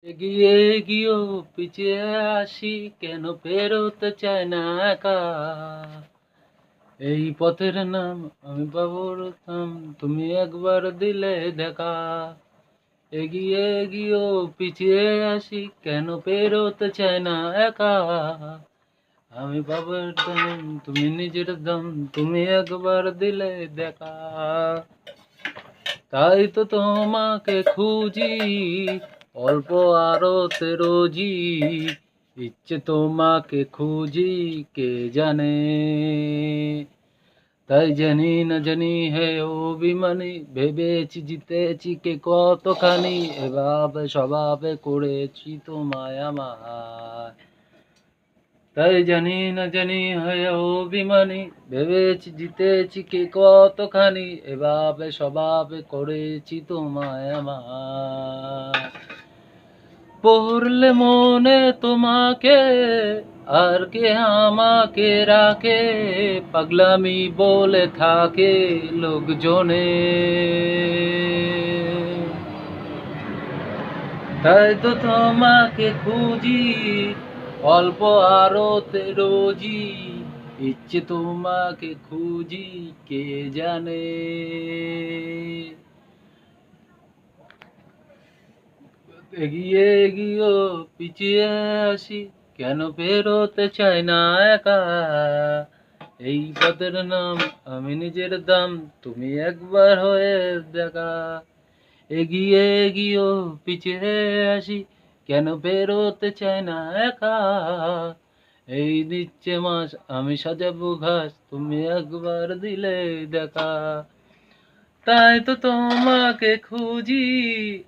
এগিয়ে গিয়েও পিছিয়ে আসি, কেন পেরোতে চায় না একা। এই পথের নাম আমি বাবুরতাম, তুমি একবার দিলে দেখা। এগিয়ে গিয়েও পিছিয়ে আসি, কেন পেরোতে চায় না একা। আমি বাবার দাম, তুমি নিজের দাম, তুমি একবার দিলে দেখা। তাই তো তোমাকে খুঁজি, অল্প আরতে রোজি। ইচ্ছে তোমাকে খুঁজি, কে জানে। তাই জানি না জানি হে অভিমানী, ভেবেছি জিতেছি কে কতখানি। এভাবে স্বভাবে করেছি তোমায় আমায়। তাই জানি না জানি হয়ে অভিমানী, ভেবেছি জিতেছি কে কতখানি। এভাবে স্বভাবে করেছি তোমায় আমার। পড়লে মনে তোমাকে, আর কে আমাকে রাখে। পাগলামি বলে থাকে লোকজনে। তাই তো তোমাকে খুঁজি, অল্প আরতে রোজি। ইচ্ছে তোমাকে খুঁজি, কে জানে। এগিয়ে গিয়েও পিছিয়ে আসি, কেন পেরোতে চাই না একা। এই পথের নাম আমি নিজের দাম, তুমি একবার হয়ে দেখা। এগিয়ে গিয়েও পিছিয়ে আসি, কেন বেরোতে চাই না একা। এই দিচ্ছে মাস আমি সাজাবো ঘাস, তুমি একবার দিলে দেখা। তাই তো তোমাকে খুঁজি,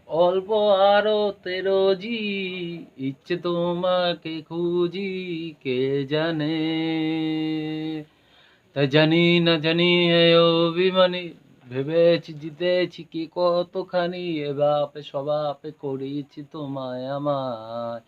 অল্প আরতে রোজি। ইচ্ছে তোমাকে খুঁজি, কে জানে। তাই জানি না জানি এ অভিমানী, ভেবেছি জিতেছি কি কতখানি। এভাবে স্বভাবে করেছি তোমায় আমায়।